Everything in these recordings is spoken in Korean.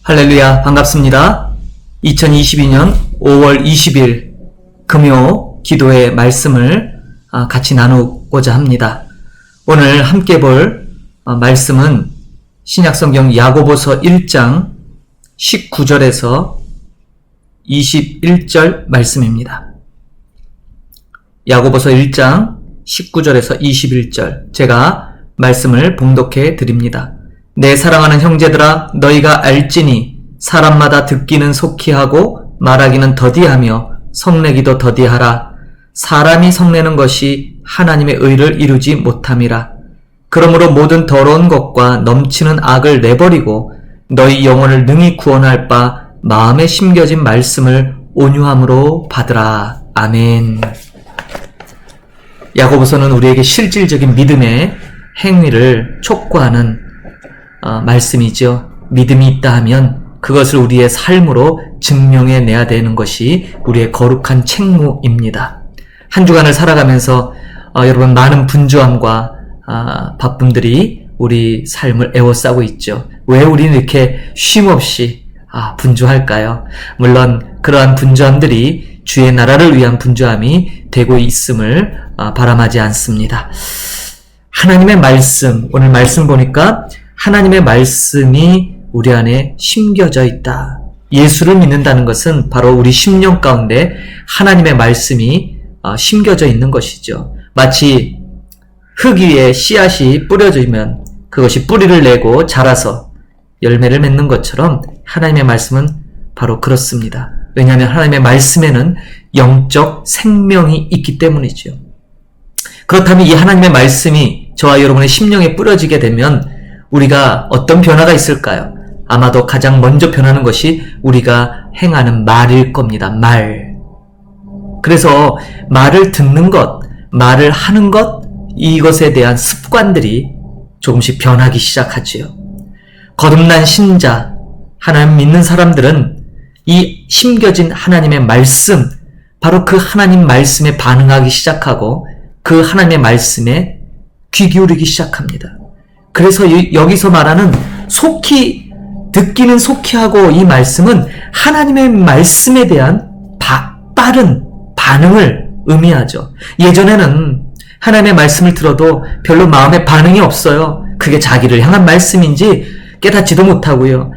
할렐루야, 반갑습니다. 2022년 5월 20일 금요 기도의 말씀을 같이 나누고자 합니다. 오늘 함께 볼 말씀은 신약성경 야고보서 1장 19절에서 21절 말씀입니다. 야고보서 1장 19절에서 21절 제가 말씀을 봉독해 드립니다. 내 사랑하는 형제들아, 너희가 알지니 사람마다 듣기는 속히 하고 말하기는 더디하며 성내기도 더디하라. 사람이 성내는 것이 하나님의 의를 이루지 못함이라. 그러므로 모든 더러운 것과 넘치는 악을 내버리고 너희 영혼을 능히 구원할 바 마음에 심겨진 말씀을 온유함으로 받으라. 아멘. 야고보서는 우리에게 실질적인 믿음의 행위를 촉구하는 말씀이죠. 믿음이 있다 하면 그것을 우리의 삶으로 증명해내야 되는 것이 우리의 거룩한 책무입니다. 한 주간을 살아가면서 여러분 많은 분주함과 바쁨들이 우리 삶을 에워싸고 있죠. 왜 우리는 이렇게 쉼없이 분주할까요? 물론 그러한 분주함들이 주의 나라를 위한 분주함이 되고 있음을 바람하지 않습니다. 하나님의 말씀, 오늘 말씀 보니까 하나님의 말씀이 우리 안에 심겨져 있다. 예수를 믿는다는 것은 바로 우리 심령 가운데 하나님의 말씀이 심겨져 있는 것이죠. 마치 흙 위에 씨앗이 뿌려지면 그것이 뿌리를 내고 자라서 열매를 맺는 것처럼 하나님의 말씀은 바로 그렇습니다. 왜냐하면 하나님의 말씀에는 영적 생명이 있기 때문이죠. 그렇다면 이 하나님의 말씀이 저와 여러분의 심령에 뿌려지게 되면 우리가 어떤 변화가 있을까요? 아마도 가장 먼저 변하는 것이 우리가 행하는 말일 겁니다. 말. 그래서 말을 듣는 것, 말을 하는 것, 이것에 대한 습관들이 조금씩 변하기 시작하지요. 거듭난 신자, 하나님 믿는 사람들은 이 심겨진 하나님의 말씀, 바로 그 하나님 말씀에 반응하기 시작하고 그 하나님의 말씀에 귀 기울이기 시작합니다. 그래서 여기서 말하는 듣기는 속히 하고 이 말씀은 하나님의 말씀에 대한 빠른 반응을 의미하죠. 예전에는 하나님의 말씀을 들어도 별로 마음에 반응이 없어요. 그게 자기를 향한 말씀인지 깨닫지도 못하고요.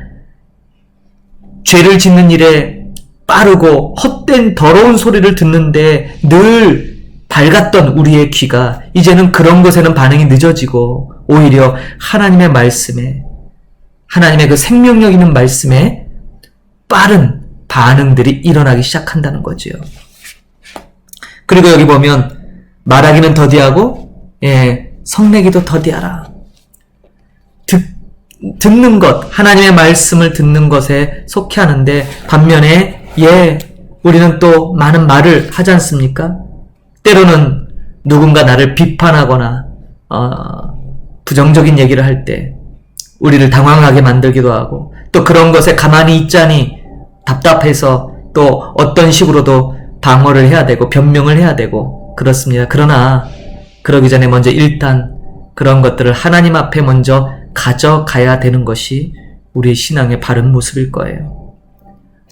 죄를 짓는 일에 빠르고 헛된 더러운 소리를 듣는데 늘 밝았던 우리의 귀가 이제는 그런 것에는 반응이 늦어지고 오히려 하나님의 말씀에, 하나님의 그 생명력 있는 말씀에 빠른 반응들이 일어나기 시작한다는 거죠. 그리고 여기 보면 말하기는 더디하고 성내기도 더디하라. 듣는 것, 하나님의 말씀을 듣는 것에 속해 하는데 반면에 우리는 또 많은 말을 하지 않습니까? 때로는 누군가 나를 비판하거나 부정적인 얘기를 할 때 우리를 당황하게 만들기도 하고 또 그런 것에 가만히 있자니 답답해서 또 어떤 식으로도 방어를 해야 되고 변명을 해야 되고 그렇습니다. 그러나 그러기 전에 먼저 일단 그런 것들을 하나님 앞에 먼저 가져가야 되는 것이 우리의 신앙의 바른 모습일 거예요.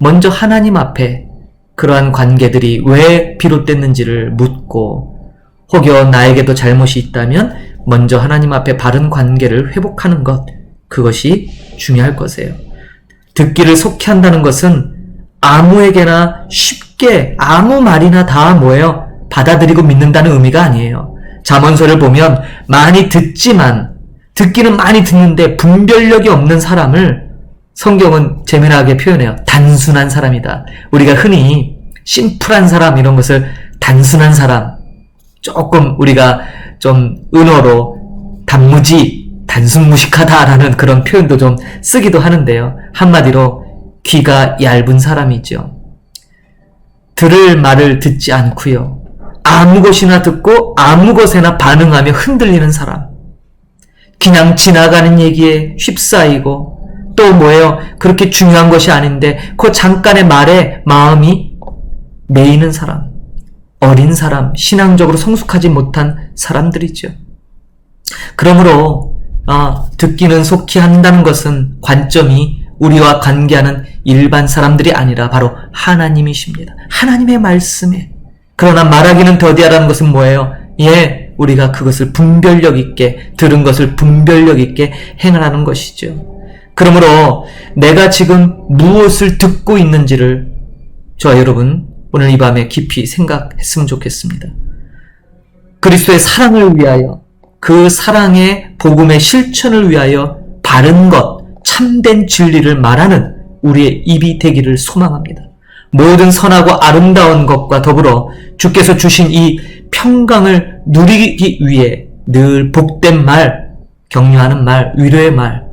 먼저 하나님 앞에 그러한 관계들이 왜 비롯됐는지를 묻고 혹여 나에게도 잘못이 있다면 먼저 하나님 앞에 바른 관계를 회복하는 것, 그것이 중요할 것이에요. 듣기를 속히 한다는 것은 아무에게나 쉽게 아무 말이나 다 받아들이고 믿는다는 의미가 아니에요. 잠언서를 보면 많이 듣기는 많이 듣는데 분별력이 없는 사람을 성경은 재미나게 표현해요. 단순한 사람이다. 우리가 흔히 심플한 사람 이런 것을 단순한 사람, 조금 우리가 좀 은어로 단순무식하다라는 그런 표현도 좀 쓰기도 하는데요. 한마디로 귀가 얇은 사람이죠. 들을 말을 듣지 않고요. 아무 것이나 듣고 아무 것에나 반응하며 흔들리는 사람. 그냥 지나가는 얘기에 휩싸이고 또 그렇게 중요한 것이 아닌데 그 잠깐의 말에 마음이 매이는 사람, 어린 사람, 신앙적으로 성숙하지 못한 사람들이죠. 그러므로 듣기는 속히 한다는 것은 관점이 우리와 관계하는 일반 사람들이 아니라 바로 하나님이십니다. 하나님의 말씀에. 그러나 말하기는 더디하다는 것은 뭐예요? 우리가 그것을 분별력 있게, 들은 것을 분별력 있게 행하라는 것이죠. 그러므로 내가 지금 무엇을 듣고 있는지를 저와 여러분 오늘 이 밤에 깊이 생각했으면 좋겠습니다. 그리스도의 사랑을 위하여, 그 사랑의 복음의 실천을 위하여 바른 것, 참된 진리를 말하는 우리의 입이 되기를 소망합니다. 모든 선하고 아름다운 것과 더불어 주께서 주신 이 평강을 누리기 위해 늘 복된 말, 격려하는 말, 위로의 말,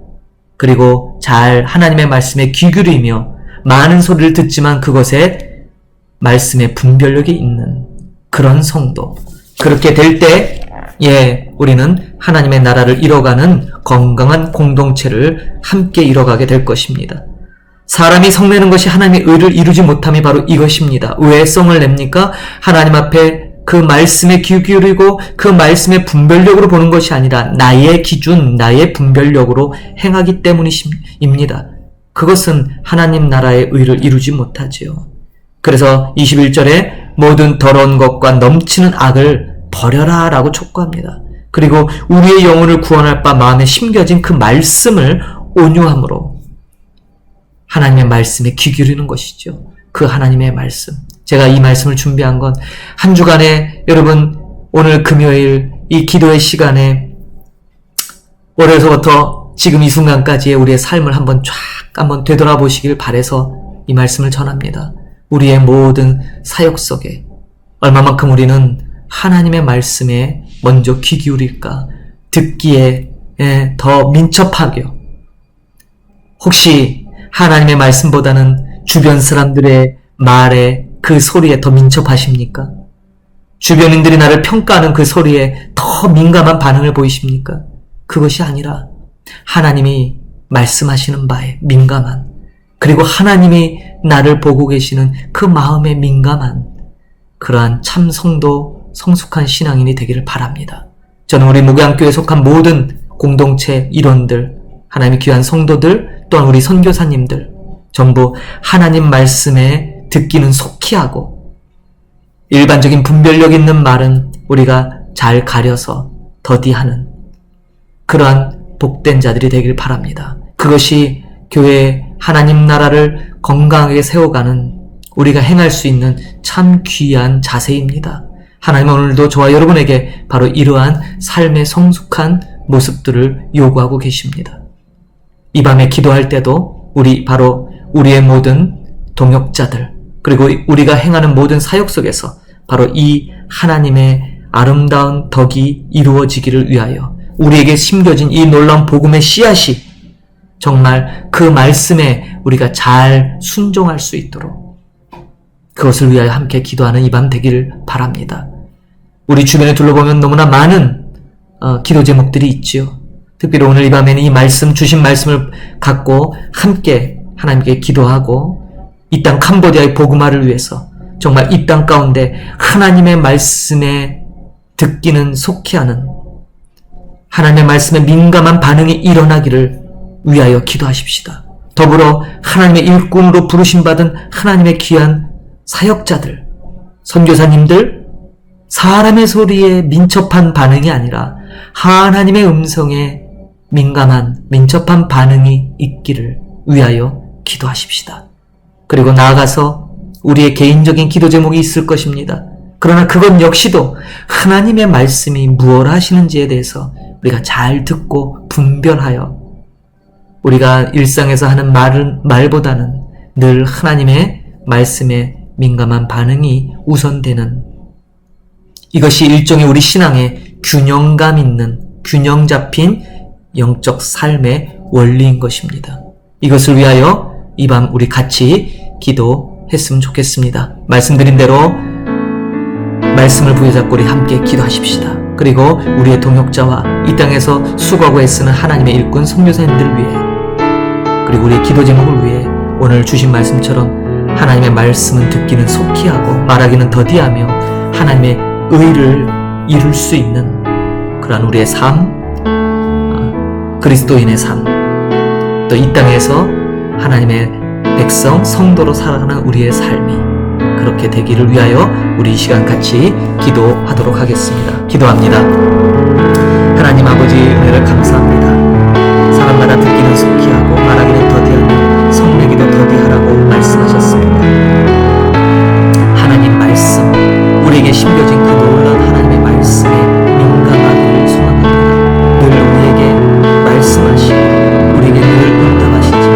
그리고 잘 하나님의 말씀에 귀 기울이며 많은 소리를 듣지만 그것에 말씀의 분별력이 있는 그런 성도. 그렇게 될 때, 우리는 하나님의 나라를 이뤄가는 건강한 공동체를 함께 이뤄가게 될 것입니다. 사람이 성내는 것이 하나님의 의를 이루지 못함이 바로 이것입니다. 왜 성을 냅니까? 하나님 앞에 그 말씀에 귀 기울이고 그 말씀의 분별력으로 보는 것이 아니라 나의 기준, 나의 분별력으로 행하기 때문입니다. 그것은 하나님 나라의 의를 이루지 못하지요. 그래서 21절에 모든 더러운 것과 넘치는 악을 버려라 라고 촉구합니다. 그리고 우리의 영혼을 구원할 바 마음에 심겨진 그 말씀을 온유함으로 하나님의 말씀에 귀 기울이는 것이죠. 그 하나님의 말씀. 제가 이 말씀을 준비한 건 한 주간에 여러분 오늘 금요일 이 기도의 시간에 월요일서부터 지금 이 순간까지의 우리의 삶을 한번 되돌아보시길 바라서 이 말씀을 전합니다. 우리의 모든 사역 속에 얼마만큼 우리는 하나님의 말씀에 먼저 귀 기울일까? 듣기에 더 민첩하게. 혹시 하나님의 말씀보다는 주변 사람들의 말에 그 소리에 더 민첩하십니까? 주변인들이 나를 평가하는 그 소리에 더 민감한 반응을 보이십니까? 그것이 아니라 하나님이 말씀하시는 바에 민감한, 그리고 하나님이 나를 보고 계시는 그 마음에 민감한 그러한 참 성도, 성숙한 신앙인이 되기를 바랍니다. 저는 우리 목양교회에 속한 모든 공동체 일원들, 하나님의 귀한 성도들, 또한 우리 선교사님들 전부 하나님 말씀에 듣기는 속히 하고 일반적인 분별력 있는 말은 우리가 잘 가려서 더디하는 그러한 복된 자들이 되길 바랍니다. 그것이 교회의 하나님 나라를 건강하게 세워가는 우리가 행할 수 있는 참 귀한 자세입니다. 하나님은 오늘도 저와 여러분에게 바로 이러한 삶의 성숙한 모습들을 요구하고 계십니다. 이 밤에 기도할 때도 바로 우리의 모든 동역자들, 그리고 우리가 행하는 모든 사역 속에서 바로 이 하나님의 아름다운 덕이 이루어지기를 위하여 우리에게 심겨진 이 놀라운 복음의 씨앗이 정말 그 말씀에 우리가 잘 순종할 수 있도록 그것을 위하여 함께 기도하는 이 밤 되기를 바랍니다. 우리 주변에 둘러보면 너무나 많은 기도 제목들이 있지요. 특별히 오늘 이 밤에는 이 말씀, 주신 말씀을 갖고 함께 하나님께 기도하고 이 땅 캄보디아의 복음화를 위해서 정말 이 땅 가운데 하나님의 말씀에 듣기는 속히 하는 하나님의 말씀에 민감한 반응이 일어나기를 위하여 기도하십시다. 더불어 하나님의 일꾼으로 부르심받은 하나님의 귀한 사역자들, 선교사님들, 사람의 소리에 민첩한 반응이 아니라 하나님의 음성에 민첩한 반응이 있기를 위하여 기도하십시다. 그리고 나아가서 우리의 개인적인 기도 제목이 있을 것입니다. 그러나 그것 역시도 하나님의 말씀이 무엇 하시는지에 대해서 우리가 잘 듣고 분별하여 우리가 일상에서 하는 말보다는 늘 하나님의 말씀에 민감한 반응이 우선되는 이것이 일종의 우리 신앙의 균형감 있는 균형 잡힌 영적 삶의 원리인 것입니다. 이것을 위하여 이 밤 우리 같이 기도했으면 좋겠습니다. 말씀드린 대로 말씀을 부여잡고 우리 함께 기도하십시다. 그리고 우리의 동역자와 이 땅에서 수고하고 애쓰는 하나님의 일꾼 선교사님들을 위해 그리고 우리의 기도 제목을 위해 오늘 주신 말씀처럼 하나님의 말씀은 듣기는 속히 하고 말하기는 더디하며 하나님의 의를 이룰 수 있는 그러한 우리의 삶, 그리스도인의 삶, 또 이 땅에서 하나님의 백성, 성도로 살아가는 우리의 삶이 그렇게 되기를 위하여 우리 이 시간 같이 기도하도록 하겠습니다. 기도합니다. 하나님 아버지, 은혜를 감사합니다. 사람마다 듣기는 속히하고 말하기는 더디하며 성내기도 더디하라고 말씀하셨습니다. 하나님 말씀, 우리에게 심겨진 그 놀라운 하나님의 말씀에 민감하기를 소망합니다. 늘 우리에게 말씀하시고 우리에게 늘 응답하시지만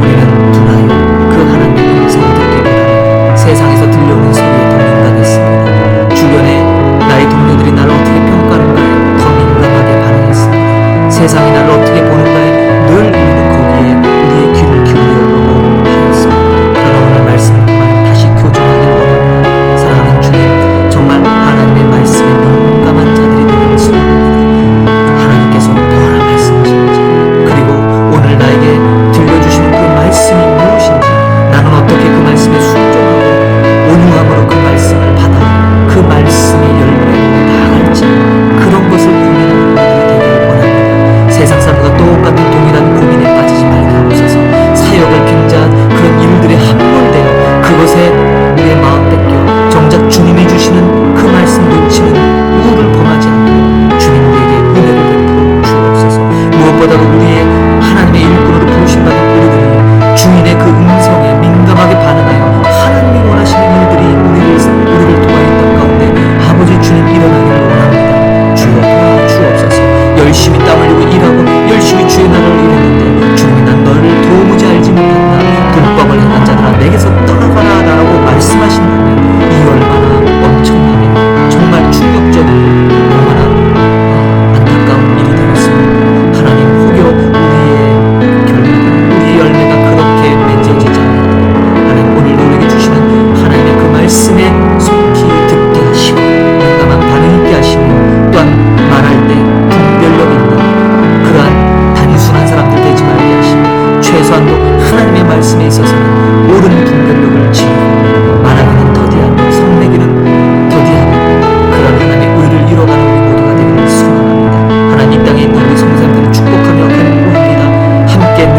우리는 둔하여 그 하나님의 음성을 듣기보다는 세상에서 들려오는 소리에 더 민감했습니다. 주변에 나의 동료들이 나를 어떻게 평가하는가에 더 민감하게 반응했습니다. 세상이 나를 어떻게 보는가에 늘 우리는 거기에 우리의 귀를 기울이려고 하였습니다. 그러나 오늘 말씀을 통하여 다시 교정하기를 원합니다. 사랑하는 주님, 정말 하나님의 말씀에 민감한 자들이 되기를 소원합니다. 하나님께서 뭐라 말씀하시는지, 그리고 오늘 나에게 들려주시는 그 말씀이 무엇인지, 나는 어떻게 그 말씀에 순종하고 온유함으로 그 말씀을 받아 그 말씀의 열매로 나아갈지, 그런 것을 고민하는 우리들이 되기를 원합니다. 세상 사람과 똑같은 동일한 고민에 빠지지 말게 하옵소서. 사역을 굉장한 그런 일들에 함몰되어 그것에 우리의 마음 뺏겨 정작 주님이 주시는 그 말씀 놓치는 우를 범하지 않고 주님 우리에게 은혜를 베풀어 주옵소서. 무엇보다도 우리의 하나님의 일꾼으로 부르심받은 우리들이 주인의 그 음성에 민감하게 반응하여 하나님이 원하시는 일들이 우리를 통하여 있던 가운데 아버지 주님 일어나기를 원합니다. 주여 도와주옵소서. 열심히 땀 흘리고 일하고 열심히 주의 나라를 일했는데 주님이 난 너를 도무지 알지 못한다. 불법을 행한 자들아 내게서 떠나가라 라고 말씀하신다면 이 얼마나 엄청나게 정말 충격적이고 얼마나 안타까운 일이 되겠습니까? 하나님 혹여 우리의 결과가 우리의 열매가 그렇게 맺어지지 않는다. 하나님 오늘도 우리에게 주시는 하나님의 그 말씀에 속히 듣게 하시고 민감한 반응 있게 하시며 또한 말할 때 분별력 있는 그러한 단순한 사람들 되지 말게 하시고 최소한도 하나님의 말씀에 있어서는 옳은 분별력을 지니고 말하기는 더디하고 성내기는 더디하고 그런 하나님의 의를 이뤄가는 우리 모두가 되기를 소망합니다. 하나님 이 땅에 있는 우리 성도님들을 축복하며 간구합니다. 함께 늘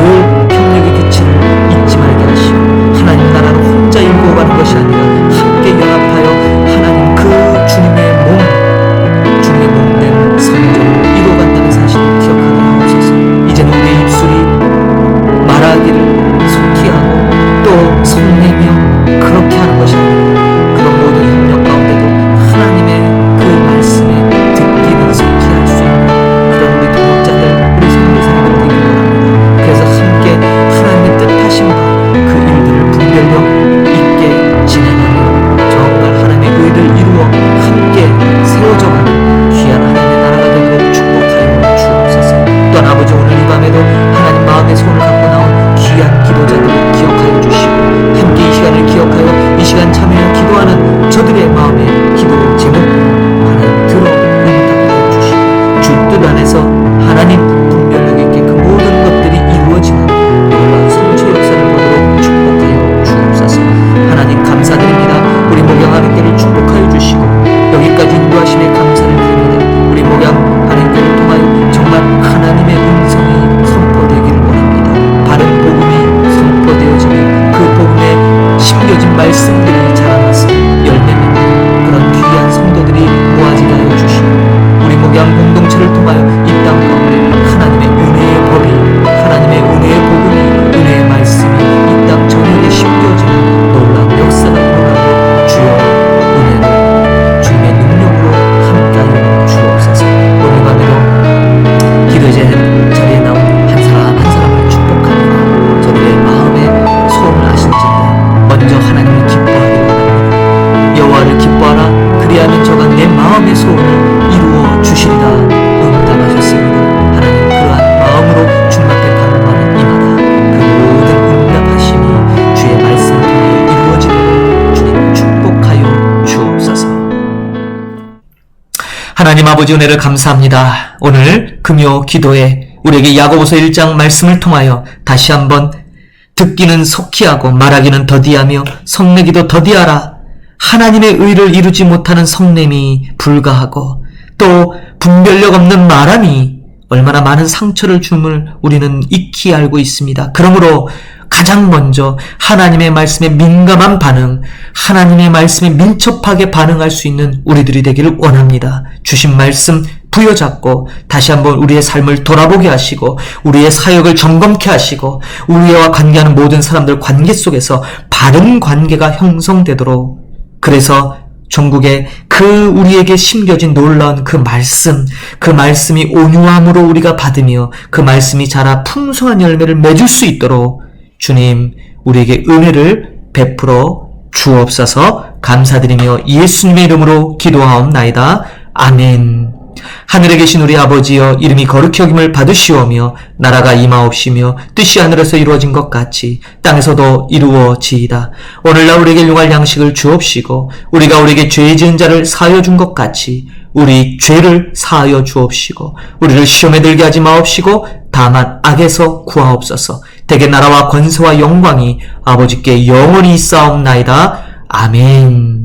협력의 규칙을 잊지 말게 하시고 하나님 나라를 혼자 일구어가는 것이 아니라 함께 연합하여 하나님 그 주님의 몸된 성전을 이루어간다는 사실을 기억하게 하옵소서. 이제는 우리의 입술이 말하기를 속히 하고 또 성내며 그렇게 하는 것이 아니라 그런 모든 협력 가운데도 하나님의 그 말씀에 듣기는 속히 할 수 있는 그런 우리 동역자들, 우리 성도님들 되기를 원합니다. 그래서 함께 하나님의 뜻하신 바 그 일들을 분별력 있게 진행하며 정말 하나님의 의를 이루어 함께 세워져가는 귀한 하나님의 나라가 되도록 축복하여 주옵소서. 또한 아버지 오늘 이 밤에도 하나님 마음의 손을 갖고 나온 귀한 기도자들을 기억하여 주시고 함께 이 시간을 기억하여 이 시간 참여하여 기도하는 저들의 마음의 기도 제목 하나님 들어 응답하여 주시고 주 뜻 안에서 하나님 분별력 있게 그 모든 것들이 이루어지는 놀라운 성취 역사를 보도록 축복하여 주옵소서. 하나님 감사드립니다. 우리 목양하는 때를 축복하여 주시고 여기까지 인도하심에 감사를 드립니다. 우리 목양하는 때를 통하여 정말 하나님의 음성이 선포되기를 원합니다. 바른 복음이 선포되어지며 그 복음에 심겨진 말씀들이 자라나서 열매 맺는 그런 귀한 성도들이 모아지게 하여 주시고 우리 목양 공동체를 통하여 이 땅 가운데 하나님의 은혜의 법이 하나님의 은혜의 복음이 은혜의 말씀이 이 땅 전역에 심겨지는 놀라운 역사가 일어나고 주여 은혜로 주님의 능력으로 함께하여 주옵소서. 오늘 밤에도 기도제 자리에 나온 한 사람 한 사람을 축복합니다. 저들의 마음의 소원을 아실진데 먼저 하나님을 기뻐하기를 원합니다. 여호와를 기뻐하라 그리하면 저가 내 마음의 소원을 이루어 주시리라 응답하셨습니다. 하나님 그러한 마음으로 주님 앞에 간구하는 이마다 그 모든 응답하심이 주의 말씀을 통해 이루어지도록 주님 축복하여 주옵소서. 하나님 아버지 은혜를 감사합니다. 오늘 금요 기도에 우리에게 야고보서 1장 말씀을 통하여 다시 한번 듣기는 속히 하고 말하기는 더디하며 성내기도 더디하라. 하나님의 의를 이루지 못하는 성냄이 불가하고 또 분별력 없는 말함이 얼마나 많은 상처를 줌을 우리는 익히 알고 있습니다. 그러므로 가장 먼저 하나님의 말씀에 민감한 반응, 하나님의 말씀에 민첩하게 반응할 수 있는 우리들이 되기를 원합니다. 주신 말씀 부여잡고 다시 한번 우리의 삶을 돌아보게 하시고 우리의 사역을 점검케 하시고 우리와 관계하는 모든 사람들 관계 속에서 바른 관계가 형성되도록, 그래서 전국에 그 우리에게 심겨진 놀라운 그 말씀이 온유함으로 우리가 받으며 그 말씀이 자라 풍성한 열매를 맺을 수 있도록 주님 우리에게 은혜를 베풀어 주옵소서. 감사드리며 예수님의 이름으로 기도하옵나이다. 아멘. 하늘에 계신 우리 아버지여, 이름이 거룩히 여김을 받으시오며 나라가 임하옵시며 뜻이 하늘에서 이루어진 것 같이 땅에서도 이루어지이다. 오늘날 우리에게 일용할 양식을 주옵시고 우리가 우리에게 죄 지은 자를 사하여 준 것 같이 우리 죄를 사하여 주옵시고 우리를 시험에 들게 하지 마옵시고 다만 악에서 구하옵소서. 대개 나라와 권세와 영광이 아버지께 영원히 있사옵나이다. 아멘.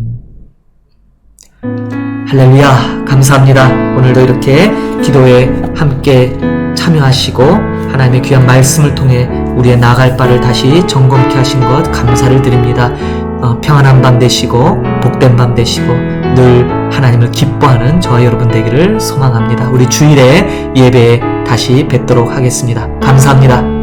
할렐루야. 감사합니다. 오늘도 이렇게 기도에 함께 참여하시고 하나님의 귀한 말씀을 통해 우리의 나갈 바를 다시 점검케 하신 것 감사를 드립니다. 평안한 밤 되시고 복된 밤 되시고 늘 하나님을 기뻐하는 저와 여러분 되기를 소망합니다. 우리 주일에 예배에 다시 뵙도록 하겠습니다. 감사합니다.